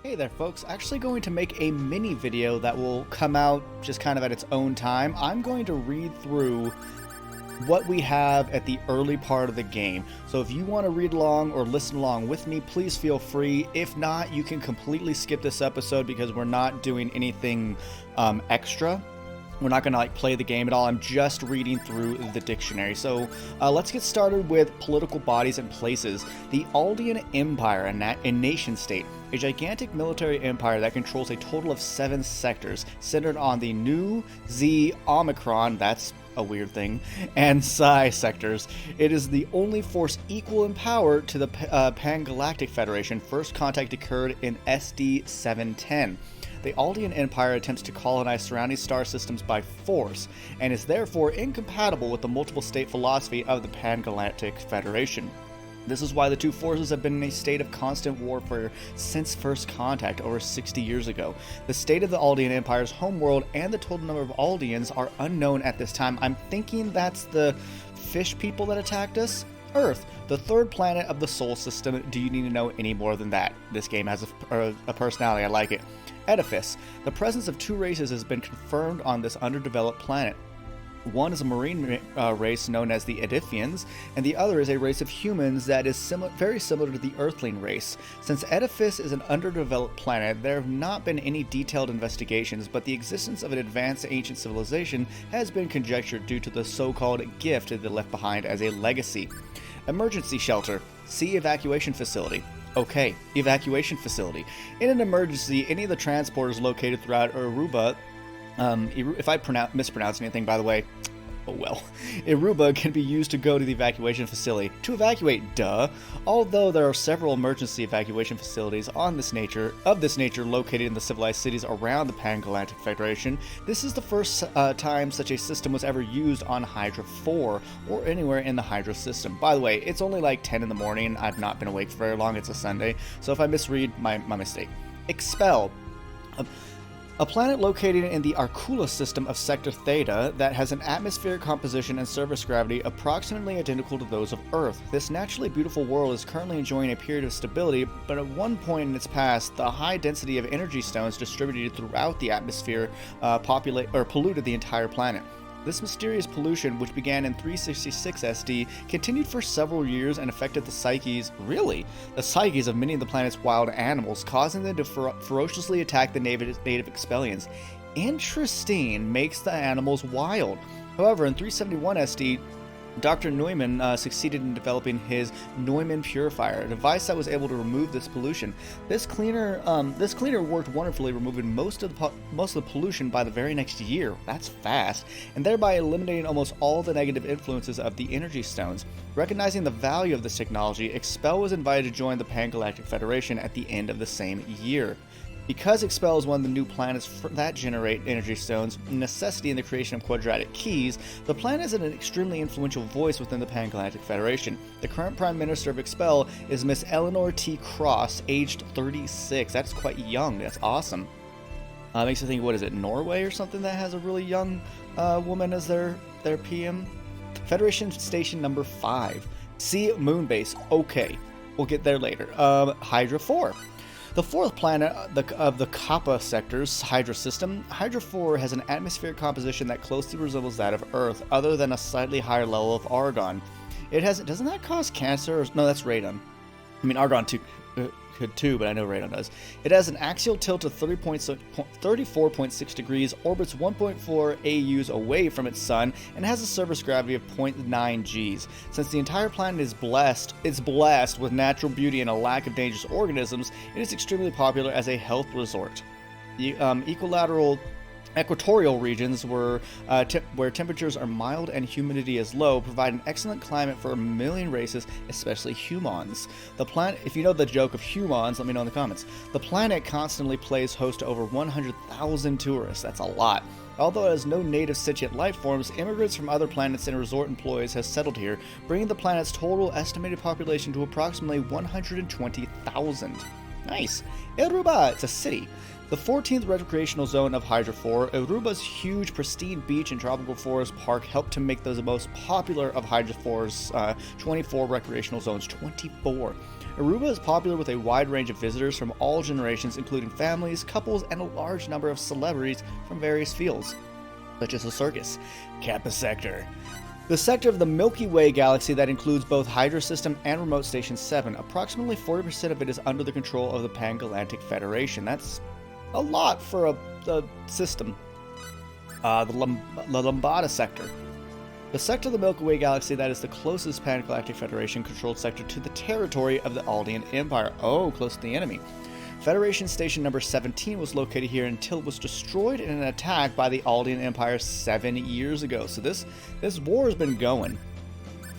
Hey there folks, actually going to make a mini video that will come out just kind of at its own time. I'm going to read through what we have at the early part of the game. So if you want to read along or listen along with me, please feel free. If not, you can completely skip this episode because we're not doing anything extra. We're not going to play the game at all. I'm just reading through the dictionary. So let's get started with political bodies and places. The Aldean Empire, a nation state, a gigantic military empire that controls a total of 7 sectors, centered on the Nu, Z, Omicron, that's a weird thing, and Psi sectors. It is the only force equal in power to the Pan-Galactic Federation. First contact occurred in SD 710. The Aldean Empire attempts to colonize surrounding star systems by force, and is therefore incompatible with the multiple state philosophy of the Pan-Galactic Federation. This is why the two forces have been in a state of constant warfare since first contact over 60 years ago. The state of the Aldean Empire's homeworld and the total number of Aldeans are unknown at this time. I'm thinking that's the fish people that attacked us? Earth, the third planet of the Sol system. Do you need to know any more than that? This game has a personality, I like it. Edifice. The presence of 2 races has been confirmed on this underdeveloped planet. One is a marine race known as the Edifians, and the other is a race of humans that is very similar to the Earthling race. Since Edifice is an underdeveloped planet, there have not been any detailed investigations, but the existence of an advanced ancient civilization has been conjectured due to the so-called gift that they left behind as a legacy. Emergency shelter. Sea evacuation facility. Okay, evacuation facility. In an emergency, any of the transporters located throughout Aruba, if I mispronounce anything, by the way, oh well. Aruba can be used to go to the evacuation facility. To evacuate, duh. Although there are several emergency evacuation facilities of this nature located in the civilized cities around the Pan-Galactic Federation, this is the first time such a system was ever used on Hydra 4, or anywhere in the Hydra system. By the way, it's only like 10 in the morning. I've not been awake for very long. It's a Sunday. So if I misread, my mistake. Expel. A planet located in the Arcula system of Sector Theta that has an atmospheric composition and surface gravity approximately identical to those of Earth. This naturally beautiful world is currently enjoying a period of stability, but at one point in its past, the high density of energy stones distributed throughout the atmosphere polluted the entire planet. This mysterious pollution, which began in 366 SD, continued for several years and affected the psyches of many of the planet's wild animals, causing them to ferociously attack the native Expellians. Interesting, makes the animals wild. However, in 371 SD, Dr. Neumann succeeded in developing his Neumann purifier, a device that was able to remove this pollution. This cleaner worked wonderfully, removing most of the pollution by the very next year. That's fast, and thereby eliminating almost all the negative influences of the energy stones. Recognizing the value of this technology, Expel was invited to join the Pan-Galactic Federation at the end of the same year. Because Expel is one of the new planets that generate energy stones, necessitating the creation of quadratic keys, the planet is an extremely influential voice within the Pan-Galactic Federation. The current Prime Minister of Expel is Miss Eleanor T. Cross, aged 36. That's quite young. That's awesome. Makes me think, what is it, Norway or something that has a really young woman as their PM? Federation Station number 5. See Moonbase. Okay, we'll get there later. Hydra 4. The fourth planet of the Kappa sector's Hydra system, Hydra 4 has an atmospheric composition that closely resembles that of Earth, other than a slightly higher level of argon. Doesn't that cause cancer? No, that's radon. I mean, argon could too, but I know radon does. It has an axial tilt of 34.6 degrees, orbits 1.4 AUs away from its sun, and has a surface gravity of 0.9 Gs. Since the entire planet is blessed with natural beauty and a lack of dangerous organisms, it is extremely popular as a health resort. The equatorial regions where temperatures are mild and humidity is low provide an excellent climate for a million races, especially humans. The planet, if you know the joke of humans, let me know in the comments. The planet constantly plays host to over 100,000 tourists. That's a lot. Although it has no native sentient life forms, immigrants from other planets and resort employees have settled here, bringing the planet's total estimated population to approximately 120,000. Nice. Aruba, it's a city. The 14th recreational zone of Hydra 4, Aruba's huge, pristine beach and tropical forest park helped to make those the most popular of Hydra 4's 24 recreational zones. 24. Aruba is popular with a wide range of visitors from all generations, including families, couples, and a large number of celebrities from various fields, such as the circus. Kappa Sector. The sector of the Milky Way galaxy that includes both Hydra System and Remote Station 7. Approximately 40% of it is under the control of the Pan-Galactic Federation. That's a lot for a system. The Lambada Sector. The sector of the Milky Way galaxy that is the closest Pan-Galactic Federation-controlled sector to the territory of the Aldean Empire. Oh, close to the enemy. Federation Station number 17 was located here until it was destroyed in an attack by the Aldean Empire 7 years ago. So this war has been going.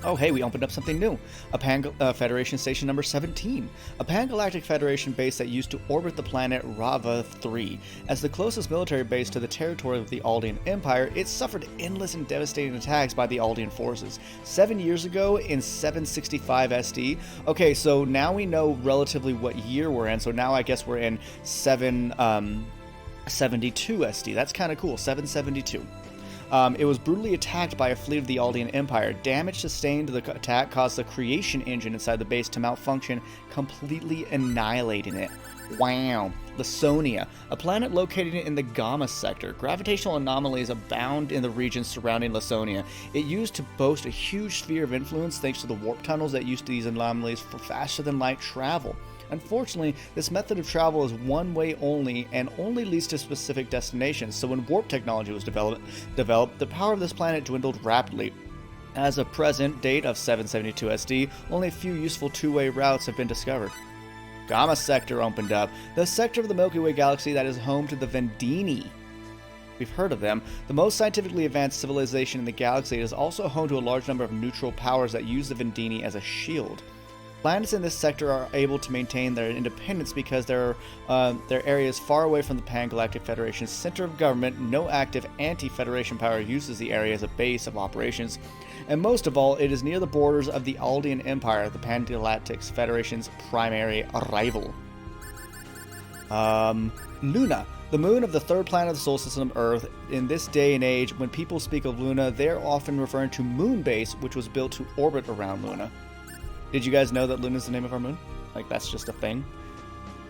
Oh, hey, we opened up something new. Federation Station number 17. A Pan-Galactic Federation base that used to orbit the planet Rava 3. As the closest military base to the territory of the Aldean Empire, it suffered endless and devastating attacks by the Aldean forces. 7 years ago in 765 SD. Okay, so now we know relatively what year we're in. So now I guess we're in 772 SD. That's kind of cool. 772. It was brutally attacked by a fleet of the Aldean Empire. Damage sustained to the attack caused the creation engine inside the base to malfunction, completely annihilating it. Wow. Lasonia, a planet located in the Gamma sector. Gravitational anomalies abound in the region surrounding Lasonia. It used to boast a huge sphere of influence thanks to the warp tunnels that used these anomalies for faster-than-light travel. Unfortunately, this method of travel is one way only and only leads to specific destinations, so when warp technology was developed, the power of this planet dwindled rapidly. As of present date of 772 SD, only a few useful two-way routes have been discovered. Gamma Sector opened up, the sector of the Milky Way galaxy that is home to the Vendini. We've heard of them. The most scientifically advanced civilization in the galaxy. It is also home to a large number of neutral powers that use the Vendini as a shield. Planets in this sector are able to maintain their independence because their areas far away from the Pan-Galactic Federation's center of government. No active anti-Federation power uses the area as a base of operations. And most of all, it is near the borders of the Aldean Empire, the Pan-Galactic Federation's primary rival. Luna, the moon of the third planet of the solar system, Earth. In this day and age, when people speak of Luna, they're often referring to Moonbase, which was built to orbit around Luna. Did you guys know that Luna is the name of our moon? Like, that's just a thing.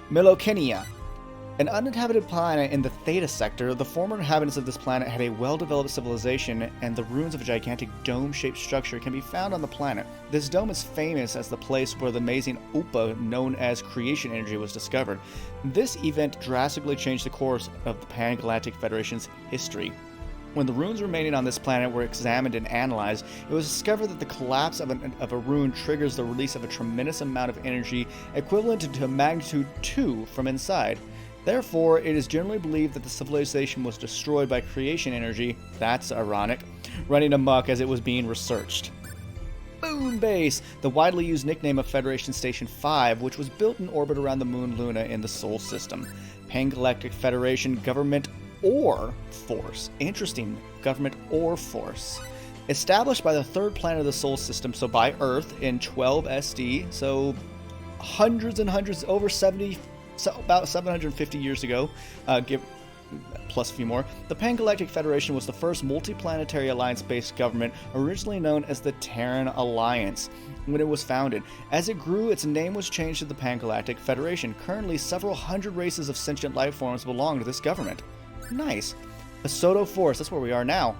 Melokenia, an uninhabited planet in the Theta sector. The former inhabitants of this planet had a well-developed civilization, and the ruins of a gigantic dome-shaped structure can be found on the planet. This dome is famous as the place where the amazing Upa known as creation energy was discovered. This event drastically changed the course of the Pan-Galactic Federation's history. When the runes remaining on this planet were examined and analyzed, it was discovered that the collapse of a rune triggers the release of a tremendous amount of energy equivalent to magnitude 2 from inside. Therefore, it is generally believed that the civilization was destroyed by creation energy, that's ironic, running amok as it was being researched. Moonbase, the widely used nickname of Federation Station 5, which was built in orbit around the moon Luna in the Sol system. Pan-Galactic Federation Government or Force. Interesting. Government or Force. Established by the third planet of the Sol system, so by Earth in 12 SD, so hundreds and hundreds, over 70, so about 750 years ago, plus a few more, the Pan-Galactic Federation was the first multi-planetary alliance-based government, originally known as the Terran Alliance, when it was founded. As it grew, its name was changed to the Pan-Galactic Federation. Currently, several hundred races of sentient life forms belong to this government. Nice. Asoto Forest, that's where we are now.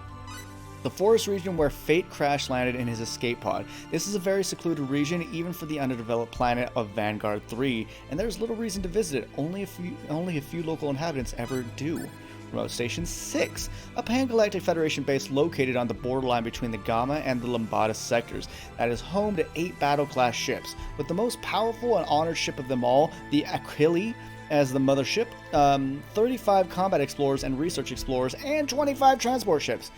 The forest region where Fate crash landed in his escape pod. This is a very secluded region, even for the underdeveloped planet of Vanguard 3, and there's little reason to visit it. Only a few local inhabitants ever do. Remote Station 6, a Pan-Galactic Federation base located on the borderline between the Gamma and the Lambada sectors, that is home to 8 battle-class ships, with the most powerful and honored ship of them all, the Aquili, as the mothership, 35 combat explorers and research explorers, and 25 transport ships.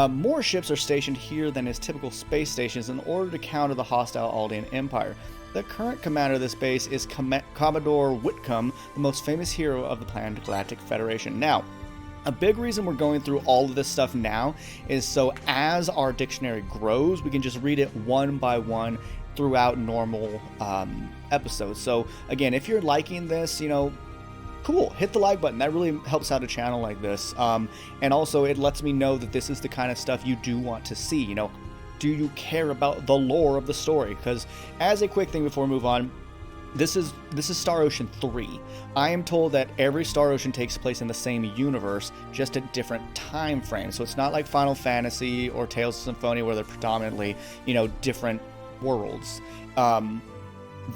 More ships are stationed here than his typical space stations in order to counter the hostile Aldean Empire. The current commander of this base is Commodore Whitcomb, the most famous hero of the Pan-Galactic Federation. Now, a big reason we're going through all of this stuff now is so as our dictionary grows, we can just read it one by one throughout normal episodes. So again, if you're liking this, cool, hit the like button. That really helps out a channel like this. And also it lets me know that this is the kind of stuff you do want to see. You know, do you care about the lore of the story? Because as a quick thing before we move on, this is Star Ocean 3. I am told that every Star Ocean takes place in the same universe, just at different time frames. So it's not like Final Fantasy or Tales of Symphonia where they're predominantly, you know, different worlds.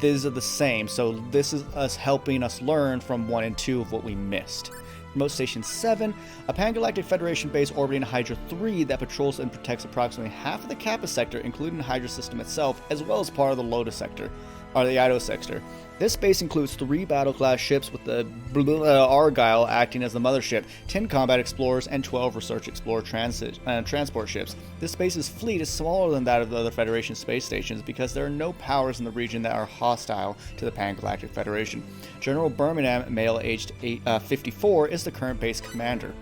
These are the same, so this is us helping us learn from 1 and 2 of what we missed. Remote Station 7, a Pan-Galactic Federation base orbiting Hydra 3 that patrols and protects approximately half of the Kappa sector, including the Hydra system itself, as well as part of the Lotus sector, or the Ido sector. This base includes 3 battle-class ships with the Argyle acting as the mothership, 10 combat explorers, and 12 research explorer transport ships. This space's fleet is smaller than that of the other Federation space stations because there are no powers in the region that are hostile to the Pan-Galactic Federation. General Birmingham, male aged 54, is the current base commander,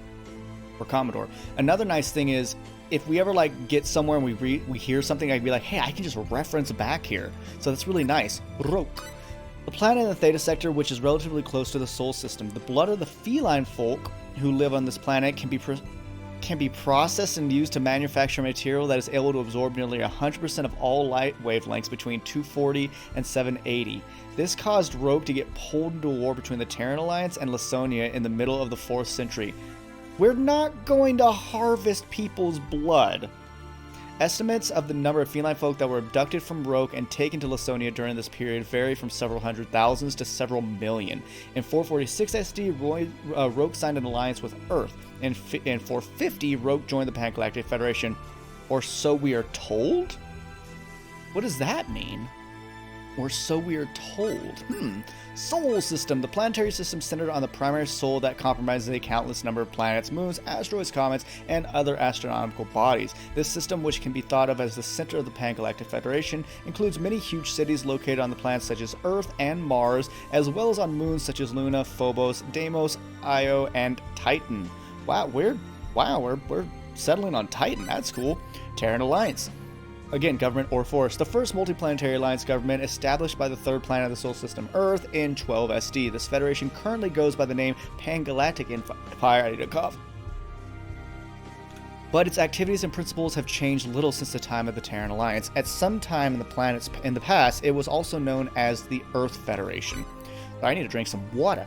or Commodore. Another nice thing is, if we ever like get somewhere and we hear something, I'd be like, hey, I can just reference back here. So that's really nice. Roke. The planet in the Theta sector, which is relatively close to the Sol system. The blood of the feline folk who live on this planet can be processed and used to manufacture material that is able to absorb nearly 100% of all light wavelengths between 240 and 780. This caused Rogue to get pulled into a war between the Terran Alliance and Lasonia in the middle of the 4th century. We're not going to harvest people's blood. Estimates of the number of feline folk that were abducted from Roke and taken to Lasonia during this period vary from several hundred thousands to several million. In 446 SD, Roke signed an alliance with Earth. In 450, Roke joined the Pan-Galactic Federation. Or so we are told? What does that mean? Or so we are told. Sol system. The planetary system centered on the primary Sol that comprises a countless number of planets, moons, asteroids, comets, and other astronomical bodies. This system, which can be thought of as the center of the Pan-Galactic Federation, includes many huge cities located on the planets such as Earth and Mars, as well as on moons such as Luna, Phobos, Deimos, Io, and Titan. Wow, we're settling on Titan. That's cool. Terran Alliance. Again, government or force. The first multiplanetary alliance government established by the 3rd planet of the Sol system, Earth, in 12 SD. This federation currently goes by the name Pan-Galactic Empire. I need a cough. But its activities and principles have changed little since the time of the Terran Alliance. At some time in the past, it was also known as the Earth Federation. I need to drink some water.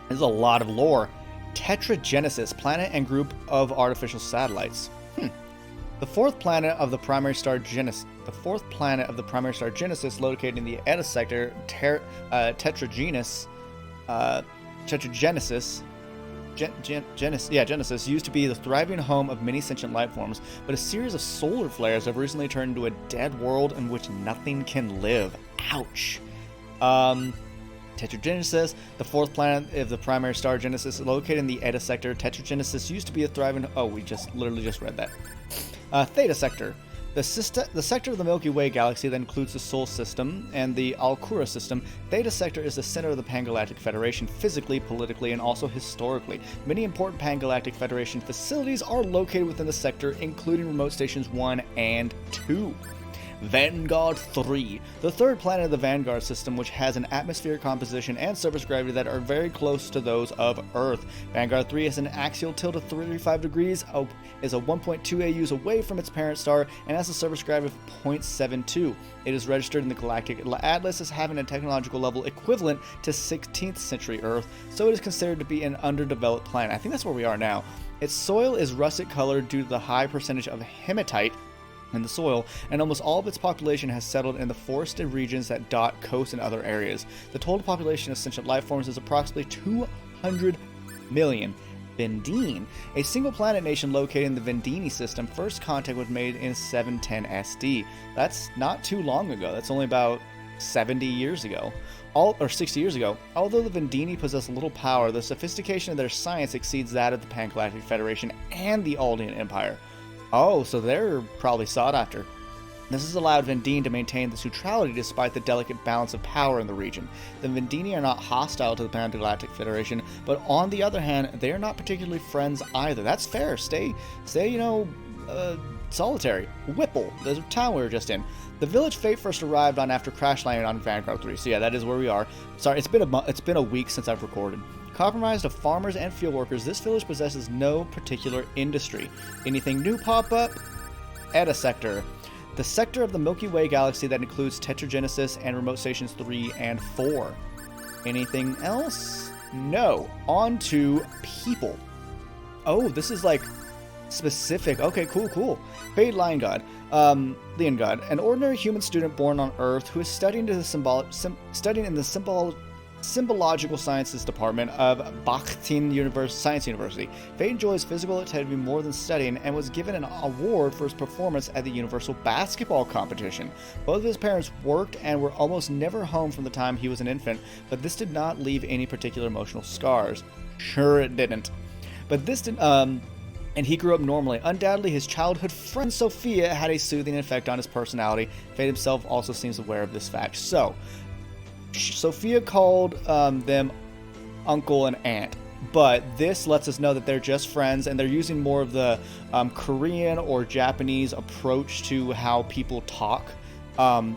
There's a lot of lore. Tetragenesis, planet and group of artificial satellites. The 4th planet of the primary star Genesis. Located in the Eta sector, Genesis used to be the thriving home of many sentient life forms, but a series of solar flares have recently turned into a dead world in which nothing can live. Ouch. Tetragenesis, the 4th planet of the primary star Genesis, located in the Eta sector. Tetragenesis used to be a thriving... Oh, we literally just read that. Theta sector. The sector of the Milky Way galaxy that includes the Sol system and the Alcura system. Theta sector is the center of the Pan-Galactic Federation physically, politically, and also historically. Many important Pan-Galactic Federation facilities are located within the sector, including remote stations 1 and 2. Vanguard 3, the 3rd planet of the Vanguard system, which has an atmospheric composition and surface gravity that are very close to those of Earth. Vanguard 3 has an axial tilt of 35 degrees, is a 1.2 AUs away from its parent star, and has a surface gravity of 0.72. It is registered in the Galactic Atlas as having a technological level equivalent to 16th century Earth, so it is considered to be an underdeveloped planet. I think that's where we are now. Its soil is russet colored due to the high percentage of hematite in the soil, and almost all of its population has settled in the forested regions that dot coasts and other areas. The total population of sentient life forms is approximately 200 million. Vendine, a single planet nation located in the Vendini system. First contact was made in 710 SD. That's not too long ago. That's only about 70 years ago. 60 years ago. Although the Vendini possess little power, the sophistication of their science exceeds that of the Pan-Galactic Federation and the Aldean Empire. Oh, so they're probably sought after. This has allowed Vendine to maintain this neutrality despite the delicate balance of power in the region. The Vendini are not hostile to the Pan-Galactic Federation, but on the other hand, they are not particularly friends either. That's fair. Stay, Solitary, Whipple, the town we were just in. The village Fate first arrived on after crash landing on Vanguard 3. So yeah, that is where we are. Sorry, it's been a week since I've recorded. Compromised of farmers and field workers, this village possesses no particular industry. Anything new pop up? Eta Sector. The sector of the Milky Way galaxy that includes Tetragenesis and Remote Stations 3 and 4. Anything else? No. On to people. Oh, this is like specific. Okay, cool. Fade Lion God. Leon God, an ordinary human student born on Earth who is studying in the Symbological Sciences Department of Bakhtin Science University. Fate enjoys physical activity more than studying and was given an award for his performance at the Universal Basketball Competition. Both of his parents worked and were almost never home from the time he was an infant, but this did not leave any particular emotional scars. Sure it didn't. But this didn't, and he grew up normally. Undoubtedly, his childhood friend Sophia had a soothing effect on his personality. Fate himself also seems aware of this fact. So, Sophia called them uncle and aunt, but this lets us know that they're just friends, and they're using more of the Korean or Japanese approach to how people talk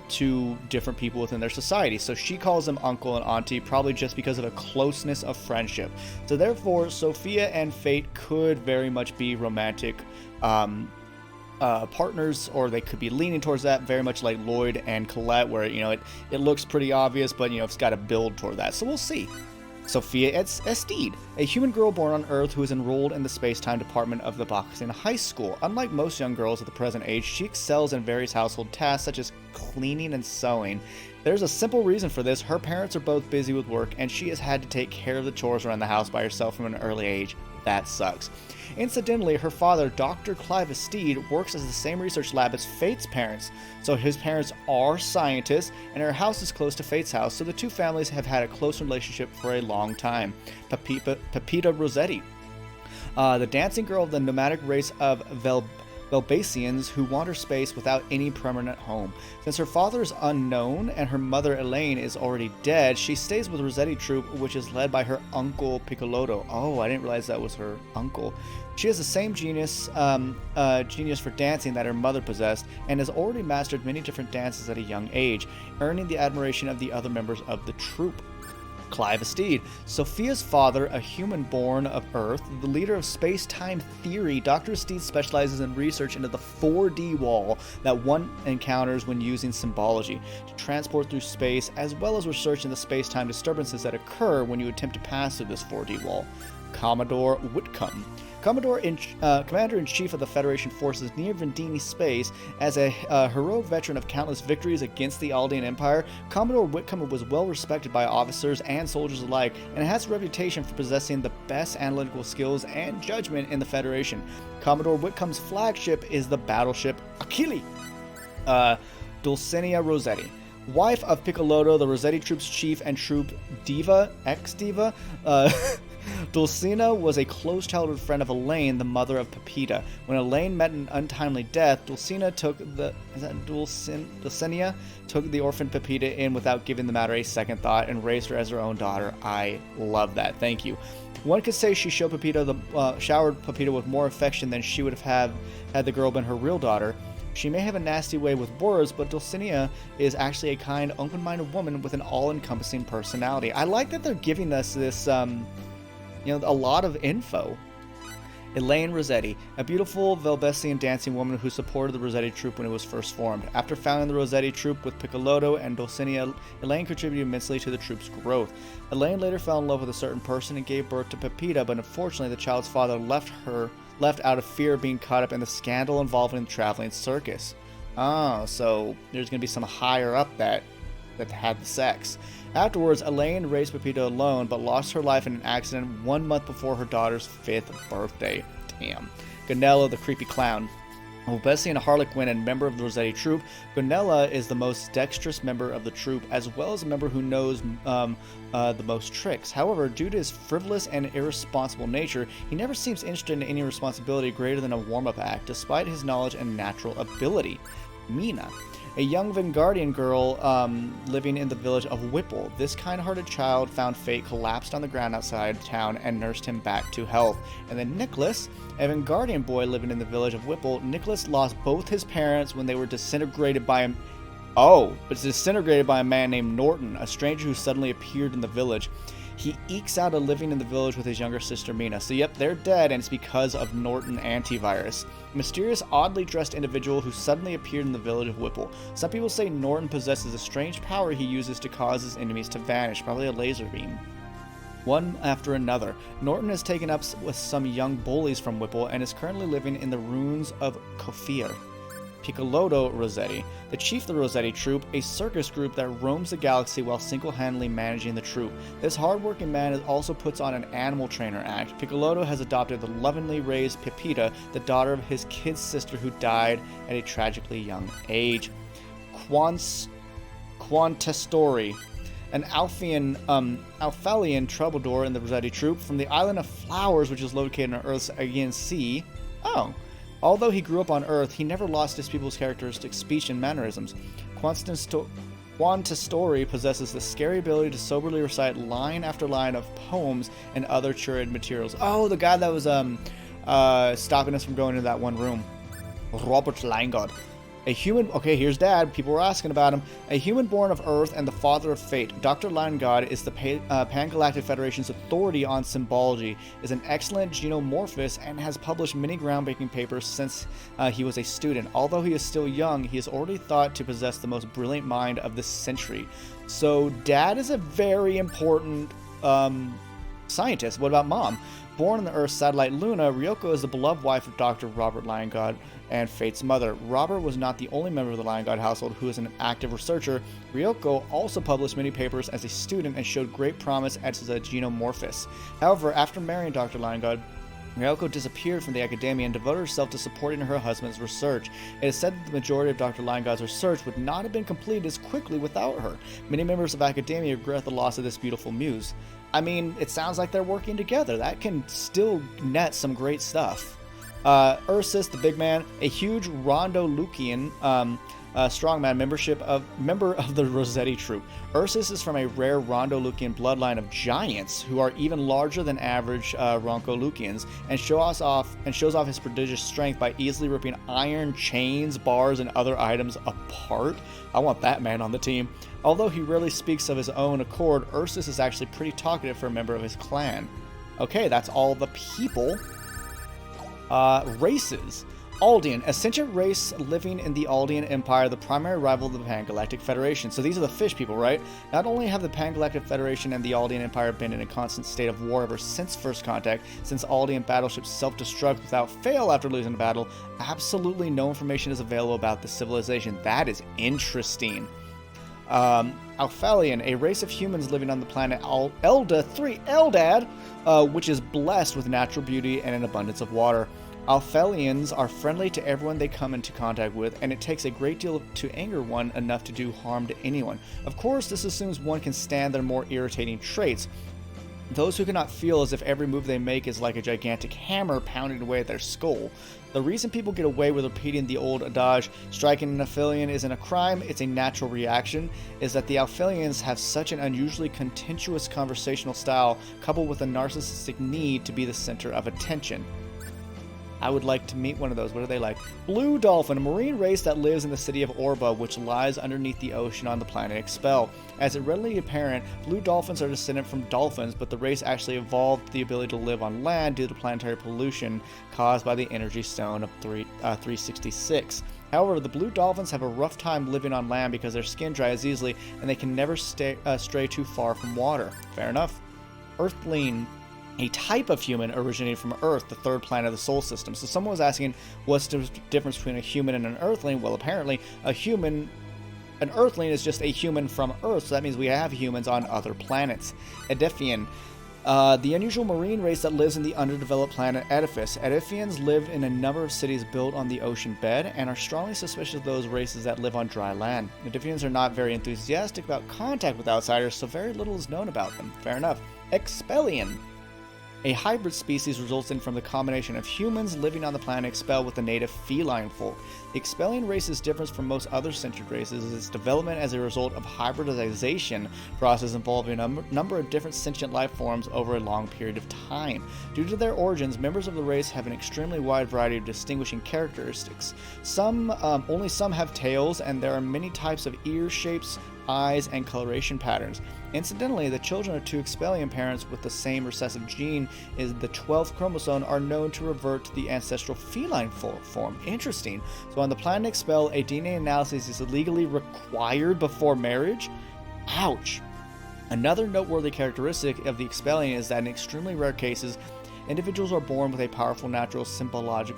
to different people within their society. So she calls them uncle and auntie, probably just because of a closeness of friendship. So therefore, Sophia and Fate could very much be romantic partners, or they could be leaning towards that, very much like Lloyd and Colette, where, you know, it looks pretty obvious, but, you know, it's got to build toward that. So we'll see. Sophia Estede, a human girl born on Earth who is enrolled in the space-time department of the Bakhtin High School. Unlike most young girls of the present age, she excels in various household tasks such as cleaning and sewing. There's a simple reason for this. Her parents are both busy with work, and she has had to take care of the chores around the house by herself from an early age. That sucks. Incidentally, her father, Dr. Clive Estede, works as the same research lab as Fate's parents. So his parents are scientists, and her house is close to Fate's house, so the two families have had a close relationship for a long time. Pepita Rossetti, the dancing girl of the nomadic race of Velbasians who wander space without any permanent home. Since her father is unknown and her mother Elaine is already dead, she stays with Rossetti Troop, which is led by her uncle Piccolotto. Oh, I didn't realize that was her uncle. She has the same genius for dancing that her mother possessed, and has already mastered many different dances at a young age, earning the admiration of the other members of the troupe. Clive Estede, Sophia's father, a human born of Earth, the leader of space-time theory. Dr. Estede specializes in research into the 4D wall that one encounters when using symbology to transport through space, as well as research into space-time disturbances that occur when you attempt to pass through this 4D wall. Commodore Whitcomb, Commander-in-Chief of the Federation forces near Vendini space. As a heroic veteran of countless victories against the Aldean Empire, Commodore Whitcomb was well respected by officers and soldiers alike, and has a reputation for possessing the best analytical skills and judgment in the Federation. Commodore Whitcomb's flagship is the battleship Achille. Dulcinea Rossetti, wife of Piccolotto, the Rossetti Troop's chief and troop diva, ex-diva. Dulcinea was a close childhood friend of Elaine, the mother of Pepita. When Elaine met an untimely death, Dulcinea took the orphan Pepita in without giving the matter a second thought and raised her as her own daughter. I love that. Thank you. One could say she showered Pepita with more affection than she would have had the girl been her real daughter. She may have a nasty way with words, but Dulcinea is actually a kind, open-minded woman with an all-encompassing personality. I like that they're giving us this, a lot of info. Elaine Rossetti, a beautiful Velbesian dancing woman who supported the Rossetti Troop when it was first formed. After founding the Rossetti Troop with Piccolotto and Dulcinea, Elaine contributed immensely to the troop's growth. Elaine later fell in love with a certain person and gave birth to Pepita, but unfortunately the child's father left out of fear of being caught up in the scandal involving the traveling circus. Oh, so there's going to be some higher up that had the sex. Afterwards, Elaine raised Pepita alone, but lost her life in an accident 1 month before her daughter's 5th birthday. Damn. Gonella, the creepy clown. A Velbesian harlequin and member of the Rossetti Troop, Gonella is the most dexterous member of the troop, as well as a member who knows the most tricks. However, due to his frivolous and irresponsible nature, he never seems interested in any responsibility greater than a warm-up act, despite his knowledge and natural ability. Mina, a young Vanguardian girl living in the village of Whipple. This kind-hearted child found fate, collapsed on the ground outside town, and nursed him back to health. And then Nicholas, a Vanguardian boy living in the village of Whipple. Nicholas lost both his parents when they were disintegrated by him. Oh, but disintegrated by a man named Norton, a stranger who suddenly appeared in the village. He ekes out a living in the village with his younger sister Mina. So yep, they're dead, and it's because of Norton antivirus. A mysterious, oddly dressed individual who suddenly appeared in the village of Whipple. Some people say Norton possesses a strange power he uses to cause his enemies to vanish, probably a laser beam. One after another, Norton has taken up with some young bullies from Whipple and is currently living in the ruins of Kofir. Piccolotto Rossetti, the chief of the Rossetti Troop, a circus group that roams the galaxy while single-handedly managing the troop. This hard-working man also puts on an animal trainer act. Piccolotto has adopted the lovingly raised Pepita, the daughter of his kid sister who died at a tragically young age. Quantestori, an Alphalian troubadour in the Rossetti Troop from the island of Flowers, which is located on Earth's Aegean Sea. Oh. Although he grew up on Earth, he never lost his people's characteristic speech and mannerisms. Quantestori possesses the scary ability to soberly recite line after line of poems and other curated materials. Oh, the guy that was stopping us from going into that one room. Robert Langard. A human... Okay, here's Dad. People were asking about him. A human born of Earth and the father of fate. Dr. Langard is the Pan-Galactic Federation's authority on symbology, is an excellent genomorphist, and has published many groundbreaking papers since he was a student. Although he is still young, he is already thought to possess the most brilliant mind of this century. So, Dad is a very important scientist. What about Mom? Born on the Earth's satellite Luna, Ryoko is the beloved wife of Dr. Robert Langard and Fate's mother. Robert was not the only member of the Langard household who is an active researcher. Ryoko also published many papers as a student and showed great promise as a genomorphist. However, after marrying Dr. Langard, Ryoko disappeared from the academia and devoted herself to supporting her husband's research. It is said that the majority of Dr. Langard's research would not have been completed as quickly without her. Many members of academia regret the loss of this beautiful muse. I mean, it sounds like they're working together. That can still net some great stuff. Ursus, the big man, a huge Rondo Lucian strongman member of the Rossetti Troop. Ursus is from a rare Rondo Lucian bloodline of giants who are even larger than average Ronco Lucians, and shows off his prodigious strength by easily ripping iron chains, bars, and other items apart. I want that man on the team. Although he rarely speaks of his own accord, Ursus is actually pretty talkative for a member of his clan. Okay, that's all the people. Races. Aldean, a sentient race living in the Aldean Empire, the primary rival of the Pan-Galactic Federation. So these are the fish people, right? Not only have the Pan-Galactic Federation and the Aldean Empire been in a constant state of war ever since First Contact, since Aldean battleships self-destruct without fail after losing a battle, absolutely no information is available about the civilization. That is interesting. Alphalian, a race of humans living on the planet Eldad, which is blessed with natural beauty and an abundance of water. Alphalians are friendly to everyone they come into contact with, and it takes a great deal to anger one enough to do harm to anyone. Of course, this assumes one can stand their more irritating traits. Those who cannot feel as if every move they make is like a gigantic hammer pounding away at their skull. The reason people get away with repeating the old adage, striking an Alphalian isn't a crime, it's a natural reaction, is that the Alphalians have such an unusually contentious conversational style, coupled with a narcissistic need to be the center of attention. I would like to meet one of those. What are they like? Blue Dolphin, a marine race that lives in the city of Orba, which lies underneath the ocean on the planet Expel. As it readily apparent, blue dolphins are descended from dolphins, but the race actually evolved the ability to live on land due to planetary pollution caused by the energy stone of 366. However, the blue dolphins have a rough time living on land because their skin dries easily and they can never stray too far from water. Fair enough. Earthling, a type of human originated from Earth, the third planet of the Sol system. So someone was asking, what's the difference between a human and an Earthling? Well, apparently, an Earthling is just a human from Earth, so that means we have humans on other planets. Edifian, the unusual marine race that lives in the underdeveloped planet Edifice. Edifians live in a number of cities built on the ocean bed and are strongly suspicious of those races that live on dry land. Edifians are not very enthusiastic about contact with outsiders, so very little is known about them. Fair enough. Expellion, A hybrid species resulting from the combination of humans living on the planet Expel with the native feline folk. The Expellian race's difference from most other sentient races is its development as a result of hybridization process involving a number of different sentient life forms over a long period of time. Due to their origins, members of the race have an extremely wide variety of distinguishing characteristics. Only some have tails, and there are many types of ear shapes, eyes, and coloration patterns. Incidentally, the children of two Expellian parents with the same recessive gene is the 12th chromosome are known to revert to the ancestral feline form. Interesting. So on the planet Expel, a DNA analysis is legally required before marriage? Ouch. Another noteworthy characteristic of the Expellian is that in extremely rare cases, individuals are born with a powerful natural symbological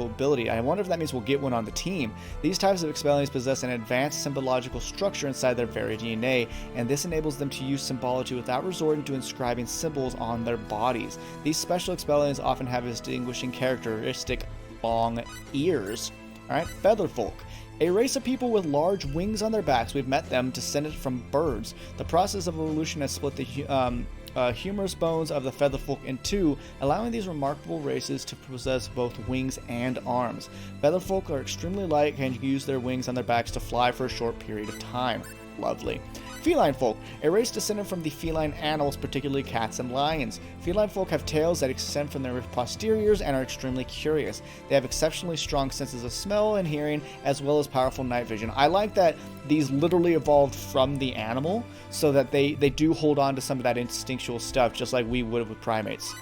ability. I wonder if that means we'll get one on the team. These types of Expellians possess an advanced symbological structure inside their very DNA, and this enables them to use symbology without resorting to inscribing symbols on their bodies. These special Expellians often have a distinguishing characteristic: long ears. Alright, Featherfolk. A race of people with large wings on their backs. We've met them, descended from birds. The process of evolution has split the humerus bones of the Featherfolk in two, allowing these remarkable races to possess both wings and arms. Featherfolk are extremely light and can use their wings on their backs to fly for a short period of time. Lovely. Feline folk, a race descended from the feline animals, particularly cats and lions. Feline folk have tails that extend from their posteriors and are extremely curious. They have exceptionally strong senses of smell and hearing, as well as powerful night vision. I like that these literally evolved from the animal, so that they do hold on to some of that instinctual stuff, just like we would with primates.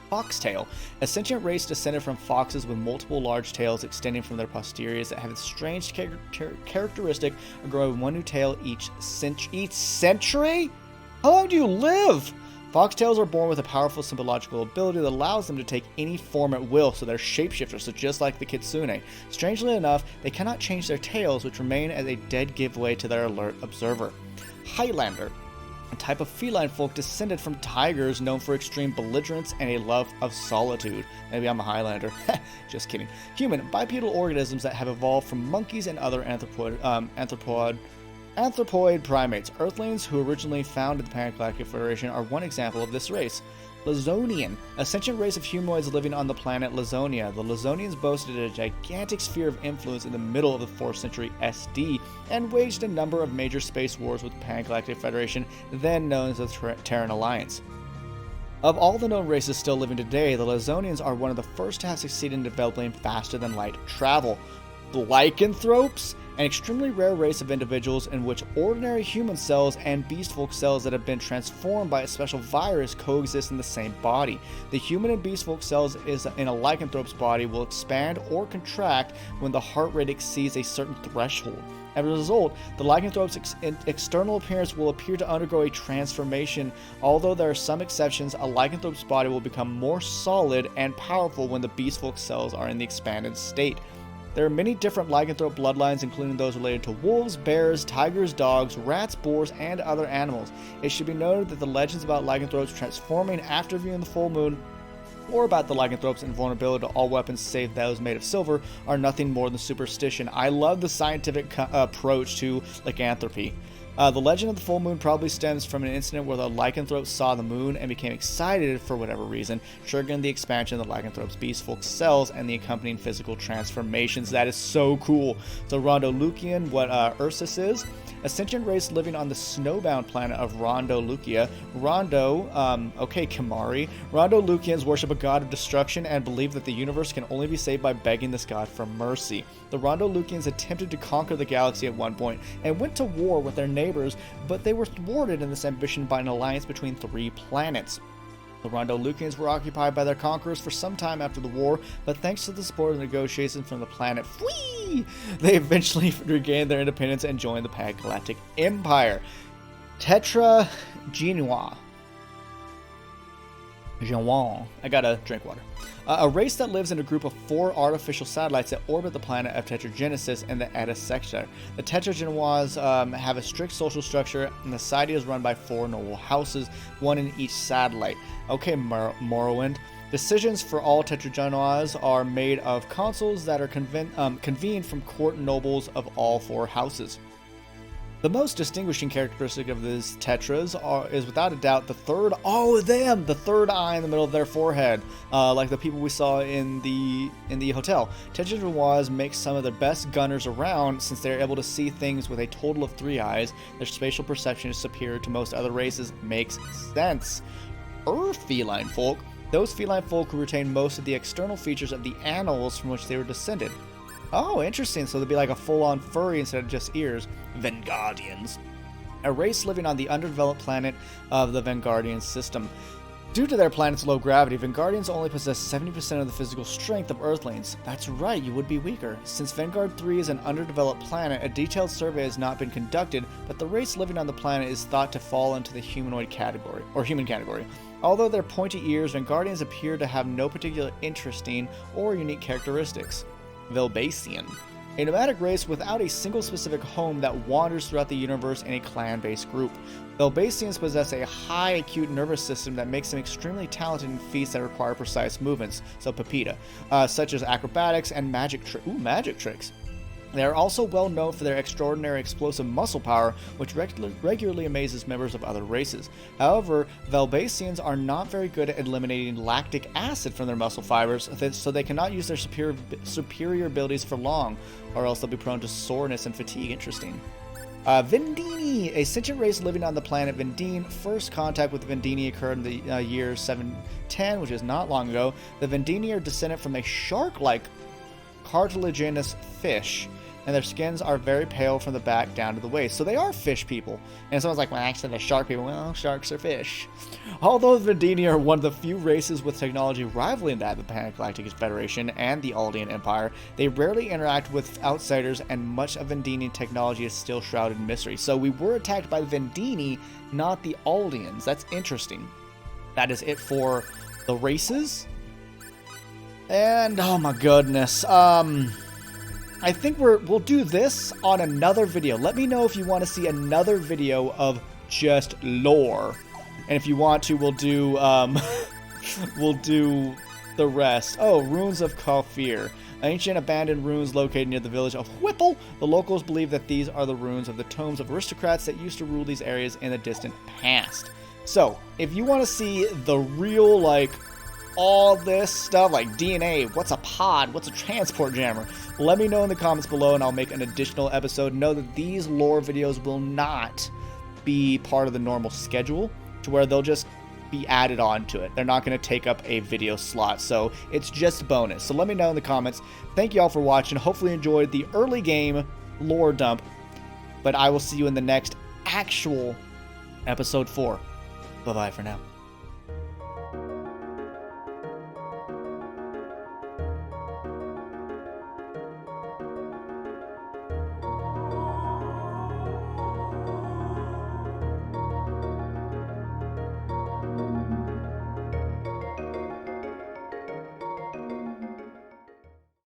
Foxtail, a sentient race descended from foxes with multiple large tails extending from their posteriors that have a strange characteristic of growing one new tail each century? How long do you live? Foxtails are born with a powerful symbological ability that allows them to take any form at will, so they're shapeshifters, so just like the kitsune. Strangely enough, they cannot change their tails, which remain as a dead giveaway to their alert observer. Highlander, a type of feline folk descended from tigers known for extreme belligerence and a love of solitude. Maybe I'm a Highlander. Just kidding. Human, bipedal organisms that have evolved from monkeys and other anthropoid primates. Earthlings, who originally founded the Pan-Galactic Federation, are one example of this race. Lazonian, a sentient race of humanoids living on the planet Lazonia. The Lazonians boasted a gigantic sphere of influence in the middle of the 4th century SD and waged a number of major space wars with the Pan-Galactic Federation, then known as the Terran Alliance. Of all the known races still living today, the Lazonians are one of the first to have succeeded in developing faster-than-light travel. Lycanthropes, an extremely rare race of individuals in which ordinary human cells and beastfolk cells that have been transformed by a special virus coexist in the same body. The human and beastfolk cells in a lycanthrope's body will expand or contract when the heart rate exceeds a certain threshold. As a result, the lycanthrope's external appearance will appear to undergo a transformation. Although there are some exceptions, a lycanthrope's body will become more solid and powerful when the beastfolk cells are in the expanded state. There are many different lycanthrope bloodlines, including those related to wolves, bears, tigers, dogs, rats, boars, and other animals. It should be noted that the legends about lycanthropes transforming after viewing the full moon, or about the lycanthrope's invulnerability to all weapons save those made of silver, are nothing more than superstition. I love the scientific approach to lycanthropy. The legend of the full moon probably stems from an incident where the lycanthrope saw the moon and became excited for whatever reason, triggering the expansion of the lycanthrope's beastfolk cells and the accompanying physical transformations. That is so cool. So Rondo Lucian, what Ursus is, a sentient race living on the snowbound planet of Rondo Lucia. Kamari. Rondo Lucians worship a god of destruction and believe that the universe can only be saved by begging this god for mercy. The Rondo Lucians attempted to conquer the galaxy at one point and went to war with their neighbors, but they were thwarted in this ambition by an alliance between 3 planets. The Rondo Lucians were occupied by their conquerors for some time after the war, but thanks to the support of negotiations from the planet they eventually regained their independence and joined the Pan-Galactic Empire. Tetra Genoa. I gotta drink water. A race that lives in a group of 4 artificial satellites that orbit the planet of Tetragenesis in the Eta sector. The Tetragenoas have a strict social structure, and the society is run by 4 noble houses, 1 in each satellite. Okay, Morrowind. Decisions for all Tetragenoas are made of consuls that are convened from court nobles of all 4 houses. The most distinguishing characteristic of these tetras is without a doubt the third eye in the middle of their forehead, like the people we saw in the hotel. Tetranoids make some of the best gunners around since they're able to see things with a total of 3 eyes. Their spatial perception is superior to most other races. Makes sense. Feline folk. Those feline folk who retain most of the external features of the animals from which they were descended. Oh, interesting. So they'd be like a full-on furry instead of just ears. Vengardians. A race living on the underdeveloped planet of the Vengardian system. Due to their planet's low gravity, Vengardians only possess 70% of the physical strength of Earthlings. That's right, you would be weaker. Since Vanguard 3 is an underdeveloped planet, a detailed survey has not been conducted, but the race living on the planet is thought to fall into the humanoid category, or human category. Although their pointy ears, Vengardians appear to have no particular interesting or unique characteristics. Velbacian. A nomadic race without a single specific home that wanders throughout the universe in a clan-based group. Velbacians possess a high acute nervous system that makes them extremely talented in feats that require precise movements, so Pepita, such as acrobatics and magic tricks. They are also well known for their extraordinary explosive muscle power, which regularly amazes members of other races. However, Velbacians are not very good at eliminating lactic acid from their muscle fibers, so they cannot use their superior abilities for long, or else they'll be prone to soreness and fatigue. Interesting. Vendini, a sentient race living on the planet Vendine. First contact with Vendini occurred in the year 710, which is not long ago. The Vendini are descended from a shark-like cartilaginous fish, and their skins are very pale from the back down to the waist. So they are fish people. And someone's like, well, actually, they're shark people. Well, sharks are fish. Although the Vendini are one of the few races with technology rivaling that of the Pangalactic Federation and the Aldean Empire, they rarely interact with outsiders, and much of Vendini technology is still shrouded in mystery. So we were attacked by the Vendini, not the Aldeans. That's interesting. That is it for the races. And, oh my goodness, I think we'll do this on another video. Let me know if you want to see another video of just lore. And if you want to, we'll do, we'll do the rest. Oh, Ruins of Kafir. Ancient abandoned ruins located near the village of Whipple. The locals believe that these are the ruins of the tombs of aristocrats that used to rule these areas in the distant past. So, if you want to see the real, like, all this stuff like DNA, what's a pod, what's a transport jammer, let me know in the comments below and I'll make an additional episode. Know that these lore videos will not be part of the normal schedule, to where they'll just be added on to it. They're not going to take up a video slot, so it's just bonus. So let me know in the comments. Thank you all for watching. Hopefully you enjoyed the early game lore dump, but I will see you in the next actual episode 4. Bye-bye for now.